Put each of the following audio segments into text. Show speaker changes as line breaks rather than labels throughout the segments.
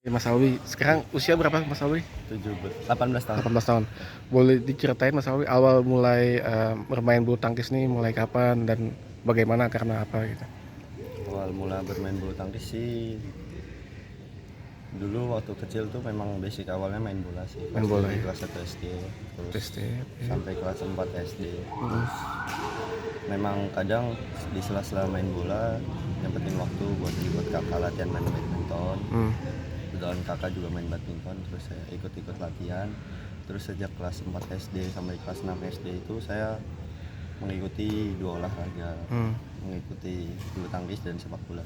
Mas Alwi, sekarang usia berapa Mas Alwi?
18 tahun.
18 tahun. Boleh diceritain Mas Alwi awal mulai bermain bulu tangkis nih mulai kapan dan bagaimana karena apa gitu?
Awal mula bermain bulu tangkis sih dulu waktu kecil tuh memang basic awalnya main bola sih.
Main bola ya.
Kelas 1 SD terus
SD, ya.
sampai kelas 4 SD. Terus memang kadang di sela-sela main bola nyempetin waktu buat kakak latihan main badminton. Kebetulan kakak juga main badminton, terus saya ikut-ikut latihan. Terus sejak kelas 4 SD sampai kelas 6 SD itu saya mengikuti dua olahraga, mengikuti bulu tangkis dan sepak bola.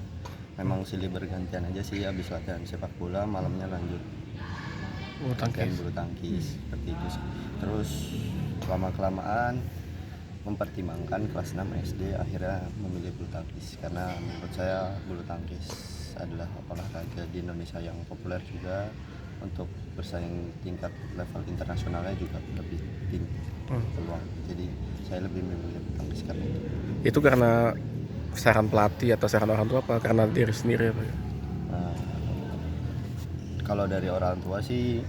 Memang silih bergantian aja sih, habis latihan sepak bola malamnya lanjut bulu tangkis seperti itu sih. Terus lama-kelamaan mempertimbangkan kelas 6 SD akhirnya memilih bulu tangkis karena menurut saya bulu tangkis adalah olahraga di Indonesia yang populer juga, untuk bersaing tingkat level internasionalnya juga lebih tinggi peluang. Jadi saya lebih memilih bulu tangkis karena itu.
Itu karena saran pelatih atau saran orang tua apa karena diri sendiri apa?
Kalau dari orang tua sih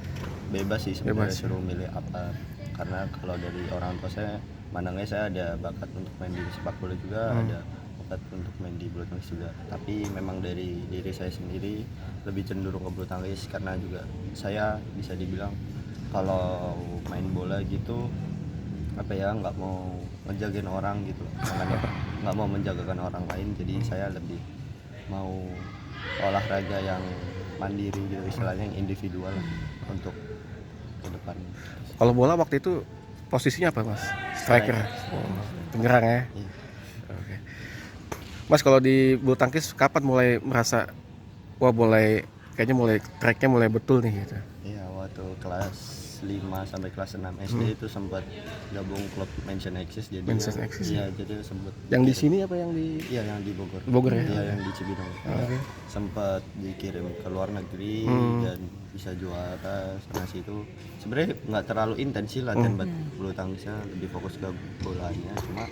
bebas sih sebenarnya, suruh milih apa. Karena kalau dari orang tua saya mandangnya saya ada bakat untuk main di sepak bola juga, ada bakat untuk main di bulu tangkis juga. Tapi memang dari diri saya sendiri lebih cenderung ke bulu tangkis karena juga saya bisa dibilang kalau main bola gitu apa ya, nggak mau ngejagain orang gitu, makanya nggak mau menjagakan orang lain. Jadi saya lebih mau olahraga yang mandiri gitu, istilahnya yang individual untuk ke depan.
Kalau bola waktu itu posisinya apa Mas? Striker. Penyerang ya.
Iya.
Oke. Mas kalau di bulu tangkis kapan mulai merasa wah kayaknya tracknya mulai betul nih gitu?
Iya, waktu kelas 5 sampai kelas 6 SD itu sempat gabung klub Mansion Axis, jadi iya, jadi sempat
yang di sini apa yang di
yang di Bogor.
Bogor ya?
Iya, yang di Cibinong. Sempat dikirim ke luar negeri dan bisa juara sana situ. Sebenarnya nggak terlalu intens sih latihan bulu tangkisnya, lebih fokus ke bolanya. Cuma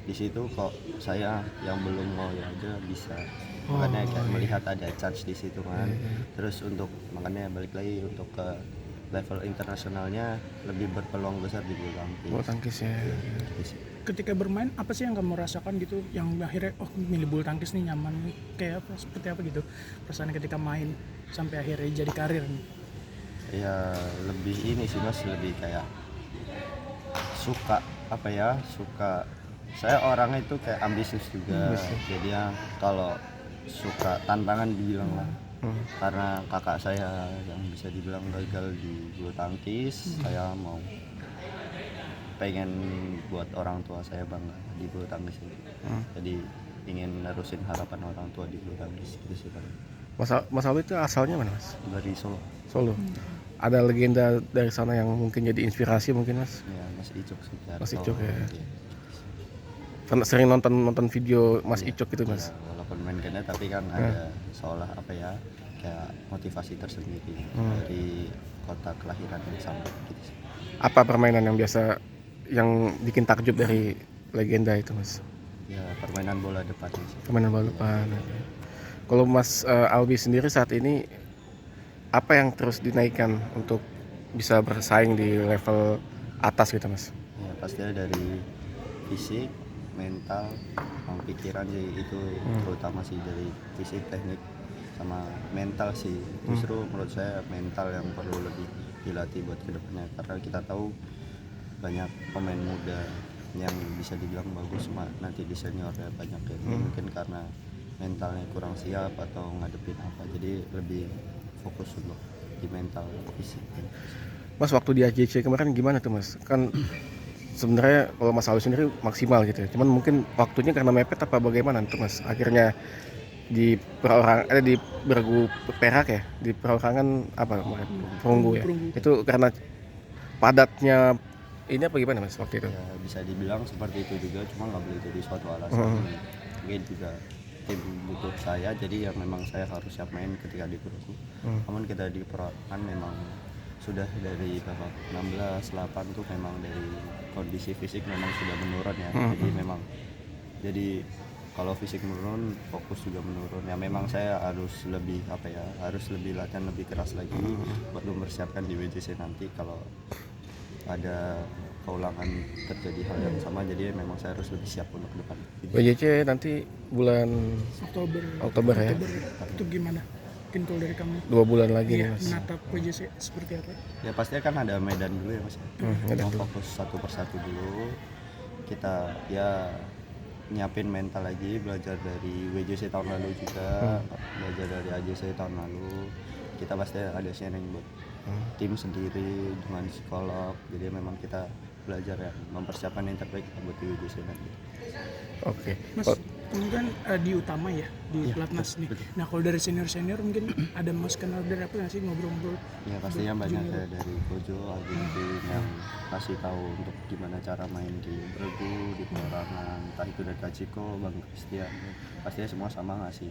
di situ kok saya yang belum mau aja bisa, makanya kayak melihat ada chance di situ kan. Terus untuk makanya balik lagi untuk ke level internasionalnya lebih berpeluang besar di bulu
tangkis ya.
Ketika bermain apa sih yang kamu rasakan gitu yang akhirnya milih bulu tangkis nih nyaman, kayak apa, seperti apa gitu perasaan ketika main sampai akhirnya jadi karir nih?
Ya lebih ini sih Mas, lebih kayak suka saya orangnya itu kayak ambisius juga. Jadi ya kalau suka tantangan dibilang lah. Karena kakak saya yang bisa dibilang gagal di bulu tangkis, saya mau pengen buat orang tua saya bangga di bulu tangkis itu. Jadi ingin nerusin harapan orang tua di bulu tangkis gitu sih.
Mas Alwi itu asalnya mana Mas?
Dari Solo.
Ada legenda dari sana yang mungkin jadi inspirasi mungkin Mas?
Ya, Mas Icuk Sugiarto.
Mas Icuk ya. Sering nonton video Mas Icuk gitu Mas?
Ya, walaupun main ganda tapi kan ada seolah kayak motivasi tersendiri dari kota kelahiran yang sama gitu.
Apa permainan yang biasa yang bikin takjub dari legenda itu Mas?
Ya, permainan bola depan sih.
Permainan bola depan. Kalau Mas Alwi sendiri saat ini apa yang terus dinaikkan untuk bisa bersaing di level atas gitu Mas?
Ya pastinya dari fisik, mental, sama pikiran sih, itu terutama sih dari fisik, teknik, sama mental sih. Justru menurut saya mental yang perlu lebih dilatih buat kedepannya, karena kita tahu banyak pemain muda yang bisa dibilang bagus, cuma nanti di seniornya banyak yang mungkin karena mentalnya kurang siap atau ngadepin apa, jadi lebih fokus untuk di mental fisik.
Mas waktu di AJC kemarin gimana tuh Mas? Kan sebenarnya kalau Mas Alwi sendiri maksimal gitu ya, cuman mungkin waktunya karena mepet apa bagaimana tuh Mas? Akhirnya di di Bergu Perak ya, di perorangan apa perunggu ya, itu karena padatnya ini apa gimana Mas waktu itu?
Ya bisa dibilang seperti itu juga, cuma nggak boleh jadi suatu alasan. Mungkin juga tim butuh saya, jadi ya memang saya harus siap main ketika di perunggu. Namun kita di perorangan memang sudah dari babak 16-8 tuh memang dari kondisi fisik memang sudah menurun ya. Jadi memang kalau fisik menurun, fokus juga menurun. Ya memang saya harus lebih harus lebih latihan lebih keras lagi buat mempersiapkan di WJC nanti kalau ada keulangan terjadi hal yang sama. Jadi memang saya harus lebih siap untuk ke depan.
WJC nanti bulan Oktober ya?
Itu gimana? Mungkin kalau dari kamu
2 bulan lagi nih
iya,
mas.
menatap WJC seperti apa?
Ya pastinya kan ada medan dulu ya mas.
Medan
Yang
dulu.
fokus satu persatu dulu. Kita ya nyiapin mental lagi, belajar dari WJC tahun lalu juga, belajar dari AJC tahun lalu. Kita pasti ada sharing buat tim sendiri dengan psikolog. Jadi memang kita belajar ya mempersiapkan yang terbaik buat di WJC nanti.
Oke.
Mas, kamu kan di utama ya di pelatnas nih. Nah kalau dari senior mungkin ada mas kenal dari apa nggak sih ngobrol-ngobrol?
Ya pastinya banyak
junior.
ya dari Kojo, Argentin yang kasih tahu untuk gimana cara main di bergu, di perorangan, entah itu dari Kachiko, Bang Christian. Pastinya semua sama ngasih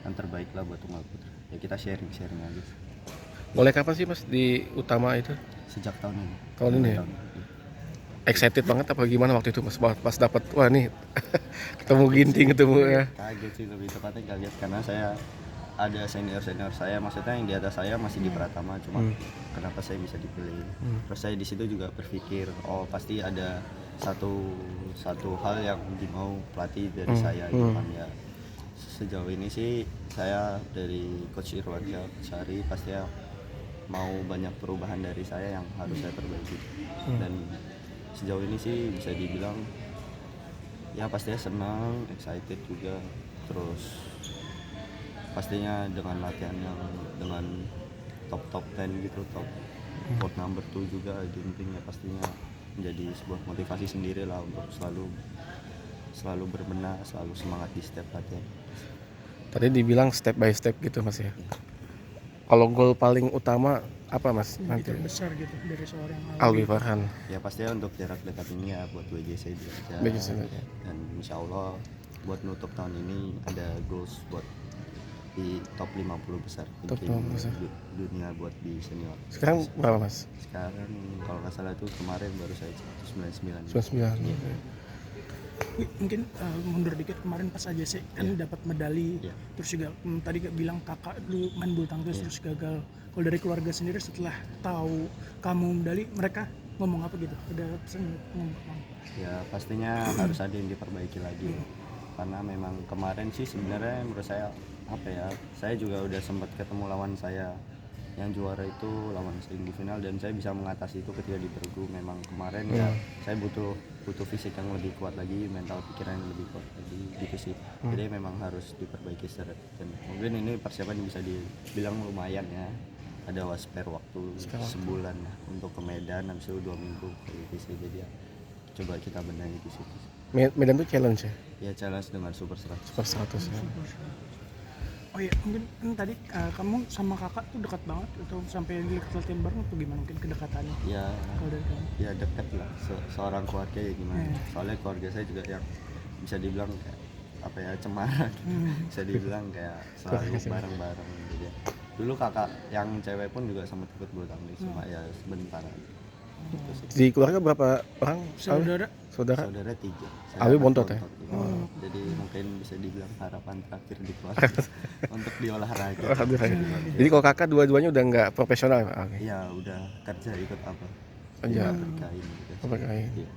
yang terbaik lah buat Tunggal Putra. Ya kita sharing aja.
Mulai kapan sih mas di utama itu?
Sejak tahun ini.
Tahun ini ya? Excited banget apa gimana waktu itu mas pas dapat wah nih ketemu Ginting ketemu ya.
Kaget sih, lebih tepatnya kaget karena saya ada senior saya, maksudnya yang di atas saya masih di Pratama, cuma kenapa saya bisa dipilih. Terus saya di situ juga berpikir oh pasti ada satu hal yang dimau pelatih dari saya gitu kan ya. Sejauh ini sih saya dari Coach Irwansyah Sari pasti ya mau banyak perubahan dari saya yang harus saya perbaiki. Dan sejauh ini sih bisa dibilang ya pastinya senang, excited juga, terus pastinya dengan latihan yang dengan top 10 gitu, top world number 2 juga Ginting ya pastinya menjadi sebuah motivasi sendiri lah untuk selalu berbenah, selalu semangat di setiap latihan.
Tadi dibilang step by step gitu mas ya. Kalau gol paling utama apa mas
Yang
nanti?
terbesar gitu dari seorang
Alwi Farhan.
Ya pastinya untuk jarak dekat ini ya buat WJC dia aja.
WJC aja.
Dan insya Allah buat nutup tahun ini ada goals buat di top 50 besar
Top 50 besar.
dunia buat di senior.
Sekarang berapa mas?
Sekarang kalau nggak salah tuh kemarin baru saya cek 99.
99.
Wih, mungkin mundur dikit kemarin pas aja sih kan dapat medali terus juga tadi bilang kakak dulu main bulu tangkis terus gagal. Kalau dari keluarga sendiri setelah tahu kamu medali mereka ngomong apa gitu? Ada pesan ngomong?
Ya pastinya harus ada yang diperbaiki lagi karena memang kemarin sih sebenarnya menurut saya saya juga udah sempat ketemu lawan saya yang juara itu lawan saya di final dan saya bisa mengatasi itu ketika di bergu. Memang kemarin ya saya butuh fisik yang lebih kuat lagi, mental pikiran yang lebih kuat lagi gitu sih. Jadi memang harus diperbaiki secara dan mungkin ini persiapan bisa dibilang lumayan ya. Ada spare waktu sebulan ya, untuk ke Medan habis itu 2 minggu gitu sih. Jadi ya coba kita benahi di situ.
Medan tuh challenge ya?
Ya challenge dengan Super 100.
Super 100 ya.
Oh iya, mungkin kan tadi kamu sama kakak tuh dekat banget atau sampai ikut latihan bareng atau gimana mungkin kedekatannya?
Ya,
Kalau dari kamu?
ya dekat lah seorang keluarga ya gimana. Soalnya keluarga saya juga yang bisa dibilang kayak cemara gitu. Bisa dibilang kayak selalu bareng-bareng gitu ya. Dulu kakak yang cewek pun juga sempat ikut bulu tangkis cuma ya sebentar aja. Gitu sih.
Di keluarga berapa orang?
Saudara?
Saudara?
Saudara 3.
Alwi bontot ya?
Jadi mungkin bisa dibilang harapan terakhir di keluarga untuk di olahraga.
Jadi kalau kakak dua-duanya udah nggak profesional? Oke.
Iya udah kerja ikut apa?
Iya.
Berkain gitu.
Berkain.
Iya.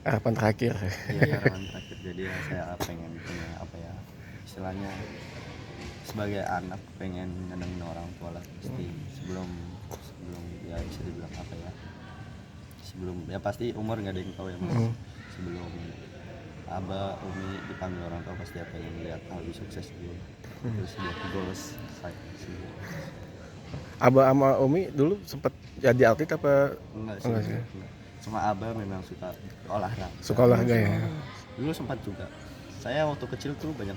Harapan terakhir.
Iya harapan terakhir. Jadi ya saya pengen punya istilahnya sebagai anak pengen nyenengin orang tua lah pasti sebelum ya bisa dibilang sebelum ya pasti umur nggak ada yang tahu ya mas. Sebelum Abah, Umi dipanggil orang tua pasti pengen lihat Alwi sukses dulu. Terus buat goals saya sih.
Abah sama Umi dulu sempet jadi atlet apa?
Enggak sih. Enggak. Cuma Abah memang suka olahraga.
Suka olahraga ya?
Dulu sempat juga. Saya waktu kecil tuh banyak